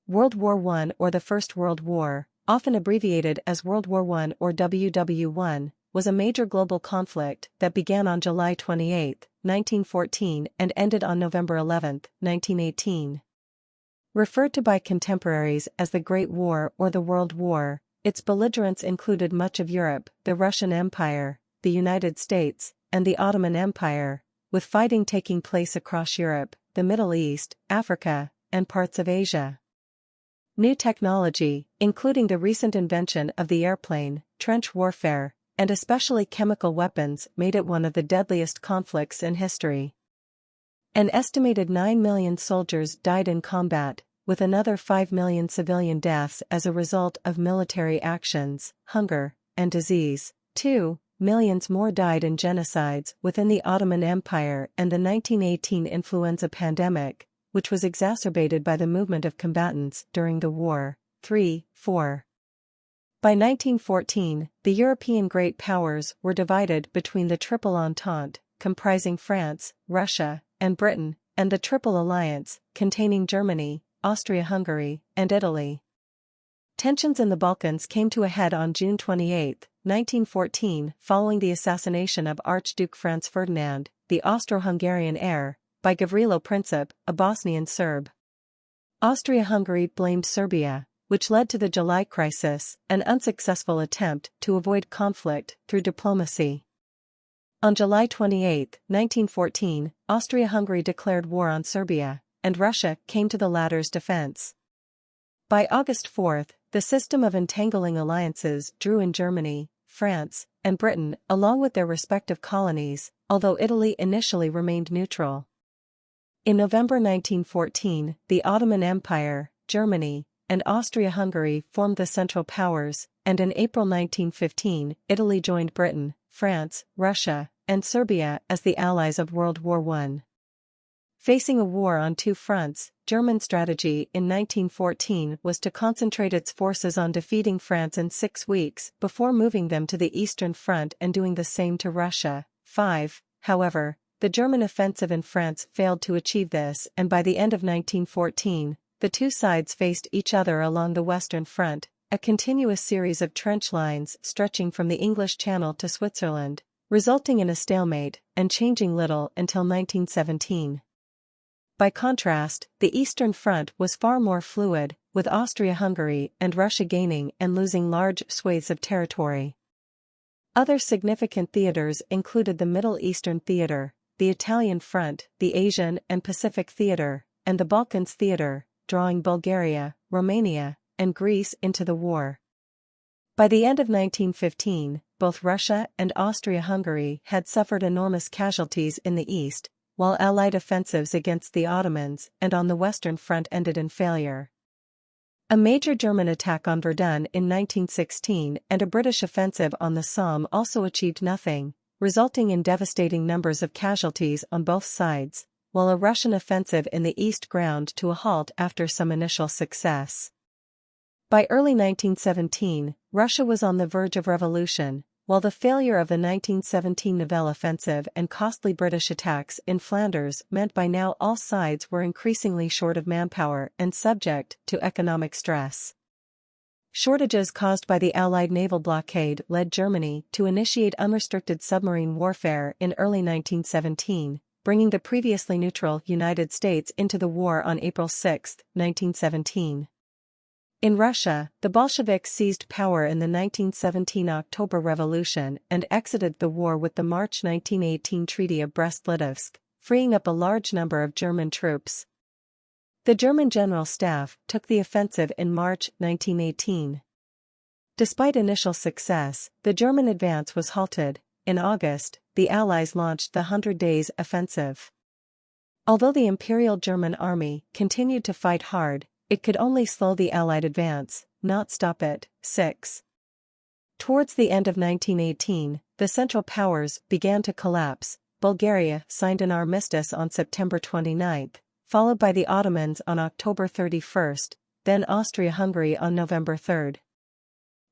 World War I or the First World War, often abbreviated as World War I or WW1, was a major global conflict that began on July 28, 1914 and ended on November 11, 1918. Referred to by contemporaries as the Great War or the World War, its belligerents included much of Europe, the Russian Empire, the United States, and the Ottoman Empire, with fighting taking place across Europe, the Middle East, Africa, and parts of Asia. New technology, including the recent invention of the airplane, trench warfare, and especially chemical weapons, made it one of the deadliest conflicts in history. An estimated 9 million soldiers died in combat, with another 5 million civilian deaths as a result of military actions, hunger, and disease. 2 millions more died in genocides within the Ottoman Empire and the 1918 influenza pandemic, which was exacerbated by the movement of combatants during the war. 4. By 1914, the European great powers were divided between the Triple Entente, comprising France, Russia, and Britain, and the Triple Alliance, containing Germany, Austria-Hungary, and Italy. Tensions in the Balkans came to a head on June 28, 1914, following the assassination of Archduke Franz Ferdinand, the Austro-Hungarian heir, by Gavrilo Princip, a Bosnian Serb. Austria-Hungary blamed Serbia, which led to the July Crisis, an unsuccessful attempt to avoid conflict through diplomacy. On July 28, 1914, Austria-Hungary declared war on Serbia, and Russia came to the latter's defense. By August 4, the system of entangling alliances drew in Germany, France, and Britain along with their respective colonies, although Italy initially remained neutral. In November 1914, the Ottoman Empire, Germany, and Austria-Hungary formed the Central Powers, and in April 1915, Italy joined Britain, France, Russia, and Serbia as the allies of World War I. Facing a war on two fronts, German strategy in 1914 was to concentrate its forces on defeating France in 6 weeks before moving them to the Eastern Front and doing the same to Russia. 5. However, the German offensive in France failed to achieve this, and by the end of 1914, the two sides faced each other along the Western Front, a continuous series of trench lines stretching from the English Channel to Switzerland, resulting in a stalemate and changing little until 1917. By contrast, the Eastern Front was far more fluid, with Austria-Hungary and Russia gaining and losing large swathes of territory. Other significant theaters included the Middle Eastern Theater, the Italian Front, the Asian and Pacific Theater, and the Balkans Theater, drawing Bulgaria, Romania, and Greece into the war. By the end of 1915, both Russia and Austria-Hungary had suffered enormous casualties in the east, while Allied offensives against the Ottomans and on the Western Front ended in failure. A major German attack on Verdun in 1916 and a British offensive on the Somme also achieved nothing, resulting in devastating numbers of casualties on both sides, while a Russian offensive in the east ground to a halt after some initial success. By early 1917, Russia was on the verge of revolution, while the failure of the 1917 Nivelle offensive and costly British attacks in Flanders meant by now all sides were increasingly short of manpower and subject to economic stress. Shortages caused by the Allied naval blockade led Germany to initiate unrestricted submarine warfare in early 1917, bringing the previously neutral United States into the war on April 6, 1917. In Russia, the Bolsheviks seized power in the 1917 October Revolution and exited the war with the March 1918 Treaty of Brest-Litovsk, freeing up a large number of German troops. The German General Staff took the offensive in March 1918. Despite initial success, the German advance was halted. In August, the Allies launched the 100 Days Offensive. Although the Imperial German Army continued to fight hard, it could only slow the Allied advance, not stop it. 6. Towards the end of 1918, the Central Powers began to collapse. Bulgaria signed an armistice on September 29, followed by the Ottomans on October 31, then Austria-Hungary on November 3.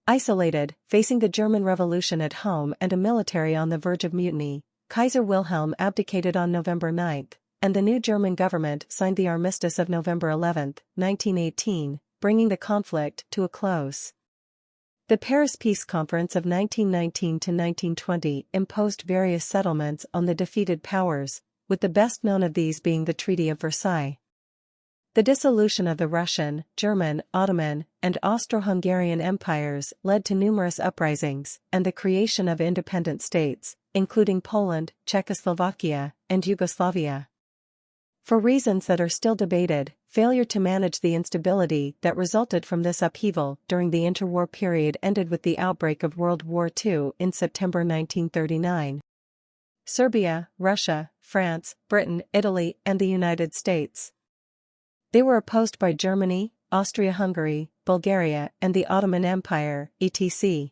Isolated, facing the German Revolution at home and a military on the verge of mutiny, Kaiser Wilhelm abdicated on November 9, and the new German government signed the Armistice of November 11, 1918, bringing the conflict to a close. The Paris Peace Conference of 1919 to 1920 imposed various settlements on the defeated powers, with the best known of these being the Treaty of Versailles. The dissolution of the Russian, German, Ottoman, and Austro-Hungarian empires led to numerous uprisings and the creation of independent states, including Poland, Czechoslovakia, and Yugoslavia. For reasons that are still debated, failure to manage the instability that resulted from this upheaval during the interwar period ended with the outbreak of World War II in September 1939. Serbia, Russia, France, Britain, Italy, and the United States. They were opposed by Germany, Austria-Hungary, Bulgaria, and the Ottoman Empire, etc.